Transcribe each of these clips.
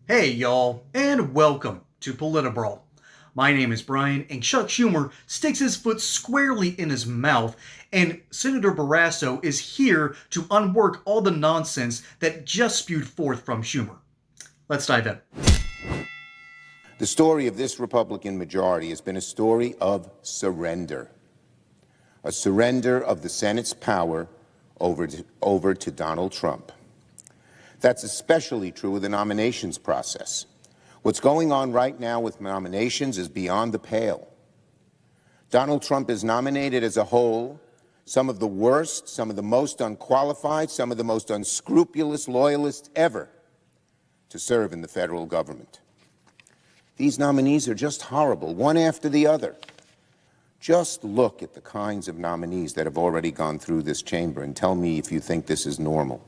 Hey y'all, and welcome to Brawl. My name is Brian, and Chuck Schumer sticks his foot squarely in his mouth, and Senator Barrasso is here to unwork all the nonsense that just spewed forth from Schumer. Let's dive in. The story of this Republican majority has been a story of surrender. A surrender of the Senate's power over to Donald Trump. That's especially true of the nominations process. What's going on right now with nominations is beyond the pale. Donald Trump is nominated as a whole, some of the worst, some of the most unqualified, some of the most unscrupulous loyalists ever to serve in the federal government. These nominees are just horrible, one after the other. Just look at the kinds of nominees that have already gone through this chamber and tell me if you think this is normal.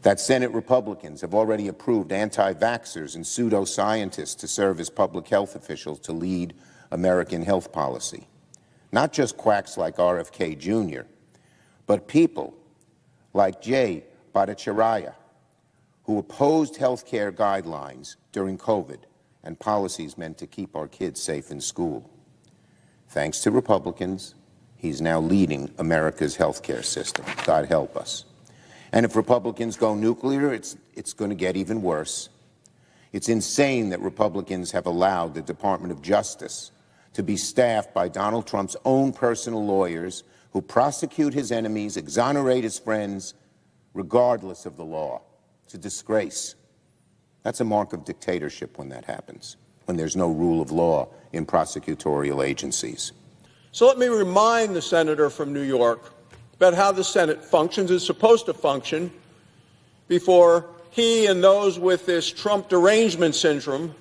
That Senate Republicans have already approved anti-vaxxers and pseudoscientists to serve as public health officials to lead American health policy. Not just quacks like RFK Jr., but people like Jay Bhattacharya, who opposed health care guidelines during COVID and policies meant to keep our kids safe in school. Thanks to Republicans, he's now leading America's health care system. God help us. And if Republicans go nuclear, it's going to get even worse. It's insane that Republicans have allowed the Department of Justice to be staffed by Donald Trump's own personal lawyers who prosecute his enemies, exonerate his friends, regardless of the law. It's a disgrace. That's a mark of dictatorship when that happens, when there's no rule of law in prosecutorial agencies. So let me remind the senator from New York about how the Senate functions, is supposed to function, before he and those with this Trump derangement syndrome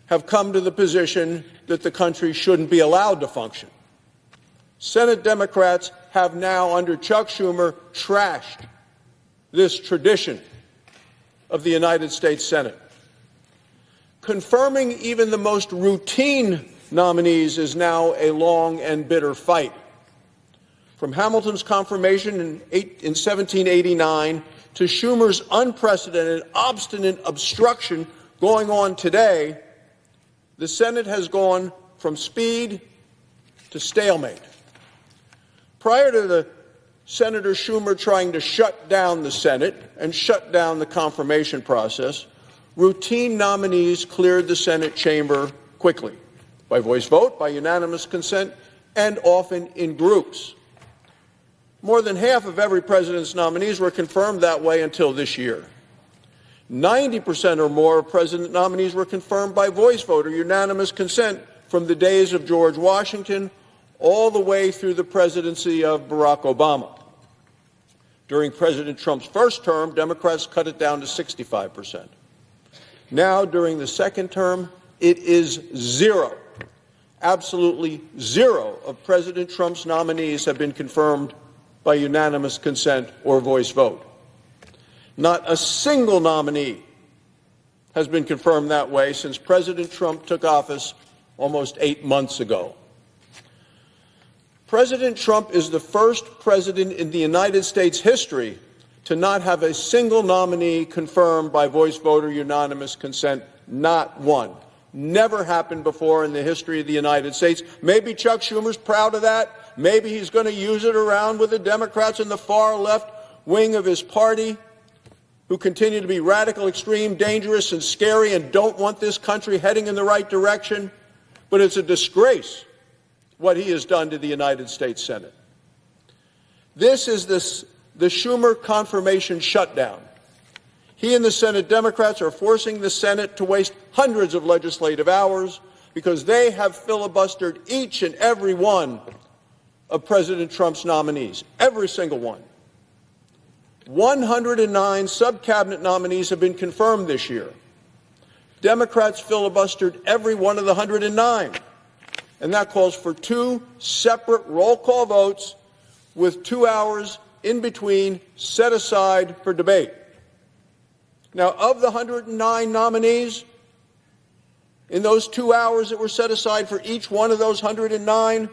have come to the position that the country shouldn't be allowed to function. Senate Democrats have now, under Chuck Schumer, trashed this tradition of the United States Senate. Confirming even the most routine nominees is now a long and bitter fight. From Hamilton's confirmation in 1789 to Schumer's unprecedented, obstinate obstruction going on today, the Senate has gone from speed to stalemate. Prior to the Senator Schumer trying to shut down the Senate and shut down the confirmation process, routine nominees cleared the Senate chamber quickly, by voice vote, by unanimous consent, and often in groups. More than half of every president's nominees were confirmed that way until this year. 90% or more of president nominees were confirmed by voice vote or unanimous consent from the days of George Washington all the way through the presidency of Barack Obama. During President Trump's first term, Democrats cut it down to 65%. Now, during the second term, it is zero. Absolutely zero of President Trump's nominees have been confirmed by unanimous consent or voice vote. Not a single nominee has been confirmed that way since President Trump took office almost 8 months ago. President Trump is the first president in the United States history to not have a single nominee confirmed by voice vote or unanimous consent, not one. Never happened before in the history of the United States. Maybe Chuck Schumer's proud of that. Maybe he's going to use it around with the Democrats in the far left wing of his party, who continue to be radical, extreme, dangerous, and scary and don't want this country heading in the right direction. But it's a disgrace what he has done to the United States Senate. This is the Schumer confirmation shutdown. He and the Senate Democrats are forcing the Senate to waste hundreds of legislative hours because they have filibustered each and every one of President Trump's nominees, every single one. 109 sub-cabinet nominees have been confirmed this year. Democrats filibustered every one of the 109, and that calls for 2 separate roll call votes with 2 hours in between set aside for debate. Now, of the 109 nominees, in those 2 hours that were set aside for each one of those 109,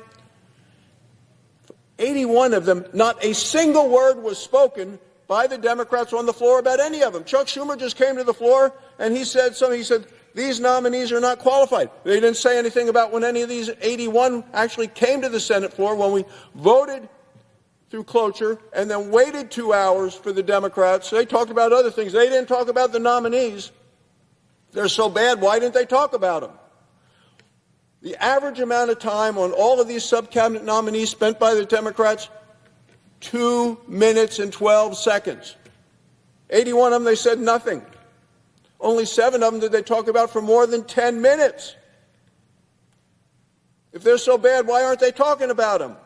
81 of them, not a single word was spoken by the Democrats on the floor about any of them. Chuck Schumer just came to the floor and he said something. He said, these nominees are not qualified. They didn't say anything about when any of these 81 actually came to the Senate floor, when we voted through cloture and then waited 2 hours for the Democrats. They talked about other things. They didn't talk about the nominees. They're so bad, why didn't they talk about them? The average amount of time on all of these sub-cabinet nominees spent by the Democrats, 2 minutes and 12 seconds. 81 of them, they said nothing. Only 7 of them did they talk about for more than 10 minutes. If they're so bad, why aren't they talking about them?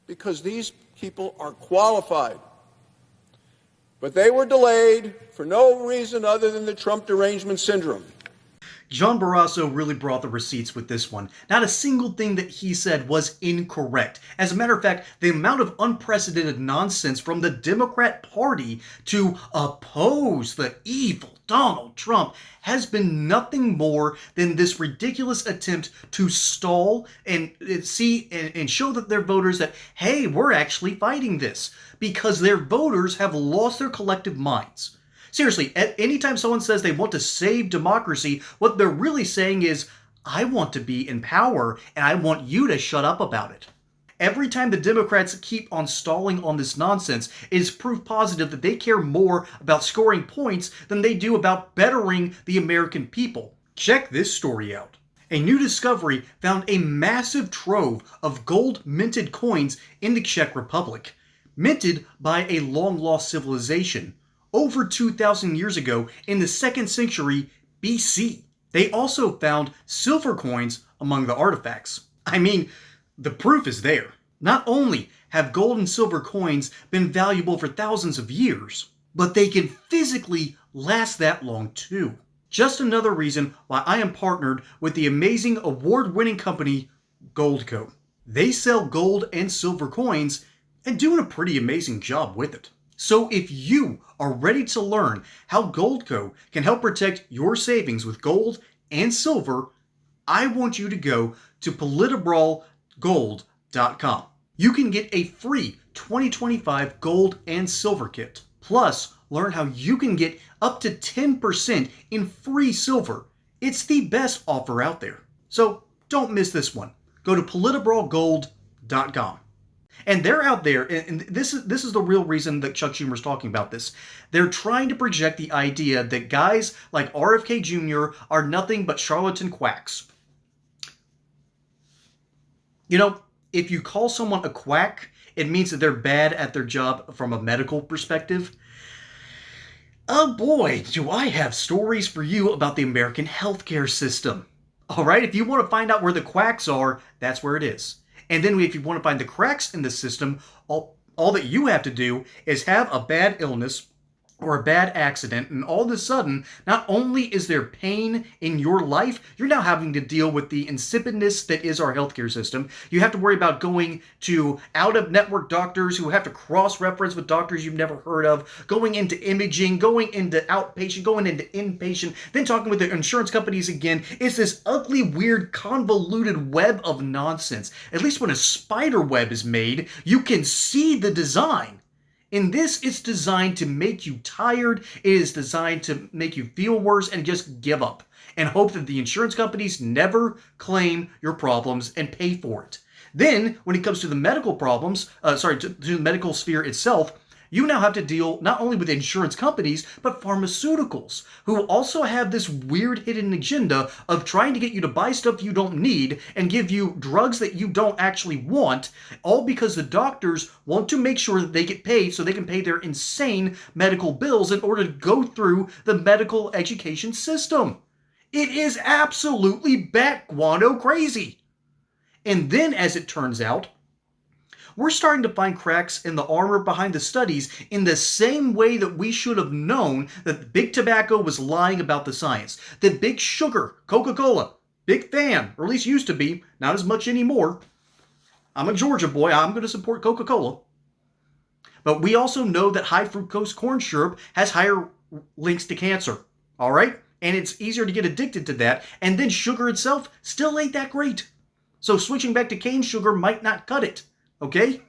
Because these people are qualified. But they were delayed for no reason other than the Trump derangement syndrome. John Barrasso really brought the receipts with this one. Not a single thing that he said was incorrect. As a matter of fact, the amount of unprecedented nonsense from the Democrat Party to oppose the evil Donald Trump has been nothing more than this ridiculous attempt to stall and show that their voters that, hey, we're actually fighting this, because their voters have lost their collective minds. Seriously, anytime someone says they want to save democracy, what they're really saying is, I want to be in power and I want you to shut up about it. Every time the Democrats keep on stalling on this nonsense, it is proof positive that they care more about scoring points than they do about bettering the American people. Check this story out. A new discovery found a massive trove of gold-minted coins in the Czech Republic, minted by a long-lost civilization over 2,000 years ago in the 2nd century BC. They also found silver coins among the artifacts. I mean, the proof is there. Not only have gold and silver coins been valuable for thousands of years, but they can physically last that long too. Just another reason why I am partnered with the amazing award-winning company Goldco. They sell gold and silver coins and doing a pretty amazing job with it. So if you are ready to learn how Goldco can help protect your savings with gold and silver, I want you to go to PolitiBrawlGold.com. You can get a free 2025 gold and silver kit. Plus, learn how you can get up to 10% in free silver. It's the best offer out there. So don't miss this one. Go to PolitiBrawlGold.com. And they're out there, and this is the real reason that Chuck Schumer's talking about this. They're trying to project the idea that guys like RFK Jr. are nothing but charlatan quacks. You know, if you call someone a quack, it means that they're bad at their job from a medical perspective. Oh boy, do I have stories for you about the American healthcare system. All right, if you want to find out where the quacks are, that's where it is. And then if you want to find the cracks in the system, all that you have to do is have a bad illness or a bad accident, and all of a sudden, not only is there pain in your life, you're now having to deal with the insipidness that is our healthcare system. You have to worry about going to out-of-network doctors who have to cross-reference with doctors you've never heard of, going into imaging, going into outpatient, going into inpatient, then talking with the insurance companies again. It's this ugly, weird, convoluted web of nonsense. At least when a spider web is made, you can see the design. In this, it's designed to make you tired. It is designed to make you feel worse and just give up and hope that the insurance companies never claim your problems and pay for it. Then, when it comes to the medical problems, to the medical sphere itself, you now have to deal not only with insurance companies, but pharmaceuticals, who also have this weird hidden agenda of trying to get you to buy stuff you don't need and give you drugs that you don't actually want, all because the doctors want to make sure that they get paid so they can pay their insane medical bills in order to go through the medical education system. It is absolutely bat-guano crazy. And then, as it turns out, we're starting to find cracks in the armor behind the studies in the same way that we should have known that Big Tobacco was lying about the science. That Big Sugar, Coca-Cola, big fan, or at least used to be, not as much anymore. I'm a Georgia boy, I'm going to support Coca-Cola. But we also know that high fructose corn syrup has higher links to cancer, all right? And it's easier to get addicted to that, and then sugar itself still ain't that great. So switching back to cane sugar might not cut it. Okay?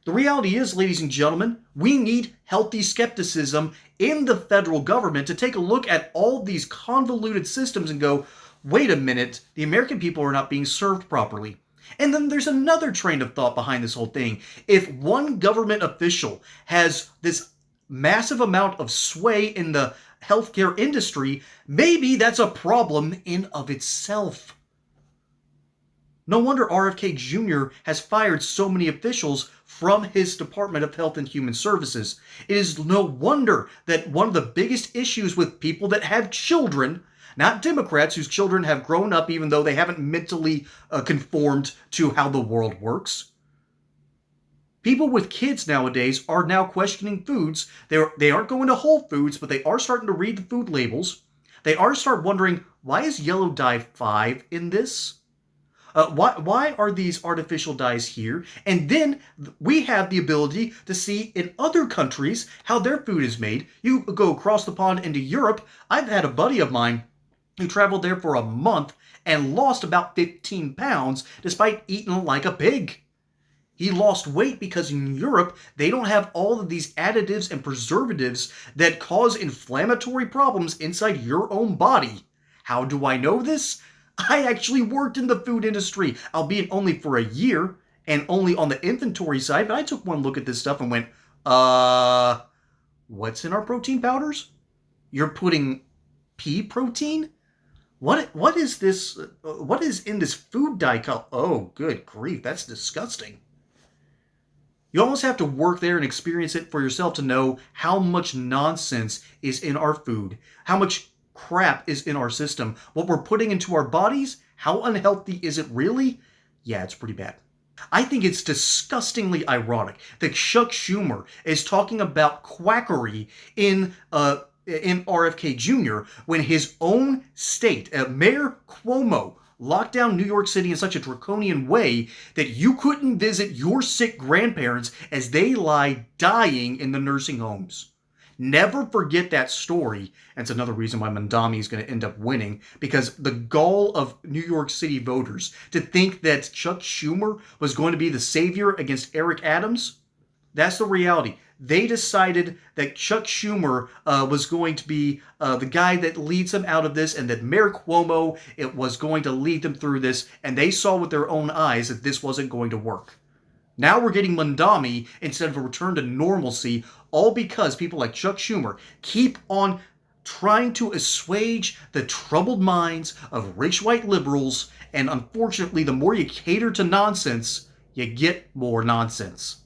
The reality is, ladies and gentlemen, we need healthy skepticism in the federal government to take a look at all these convoluted systems and go, wait a minute, the American people are not being served properly. And then there's another train of thought behind this whole thing. If one government official has this massive amount of sway in the healthcare industry, maybe that's a problem in of itself. No wonder RFK Jr. has fired so many officials from his Department of Health and Human Services. It is no wonder that one of the biggest issues with people that have children, not Democrats whose children have grown up even though they haven't mentally conformed to how the world works. People with kids nowadays are now questioning foods. They aren't going to Whole Foods, but they are starting to read the food labels. They are start wondering, why is yellow dye 5 in this? Why are these artificial dyes here? And then we have the ability to see in other countries how their food is made. You go across the pond into Europe. I've had a buddy of mine who traveled there for a month and lost about 15 pounds despite eating like a pig. He lost weight because in Europe, they don't have all of these additives and preservatives that cause inflammatory problems inside your own body. How do I know this? I actually worked in the food industry, albeit only for a year and only on the inventory side, but I took one look at this stuff and went, what's in our protein powders? You're putting pea protein? What is this? What is in this food dye color? Oh, good grief, that's disgusting. You almost have to work there and experience it for yourself to know how much nonsense is in our food, how much crap is in our system, what we're putting into our bodies. How unhealthy is it really? Yeah, it's pretty bad. I think it's disgustingly ironic that Chuck Schumer is talking about quackery in RFK Jr. when his own state, Mayor Cuomo, locked down New York City in such a draconian way that you couldn't visit your sick grandparents as they lie dying in the nursing homes. Never forget that story. And it's another reason why Mandami is going to end up winning, because the gall of New York City voters to think that Chuck Schumer was going to be the savior against Eric Adams, that's the reality. They decided that Chuck Schumer was going to be the guy that leads them out of this, and that Mayor Cuomo was going to lead them through this, and they saw with their own eyes that this wasn't going to work. Now we're getting Mandami instead of a return to normalcy, all because people like Chuck Schumer keep on trying to assuage the troubled minds of rich white liberals, and unfortunately, the more you cater to nonsense, you get more nonsense.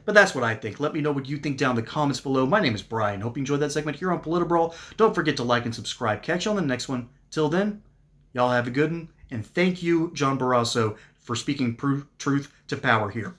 But that's what I think. Let me know what you think down in the comments below. My name is Brian. Hope you enjoyed that segment here on Politibrawl. Don't forget to like and subscribe. Catch you on the next one. Till then, y'all have a good one. And thank you, John Barrasso, for speaking truth to power here.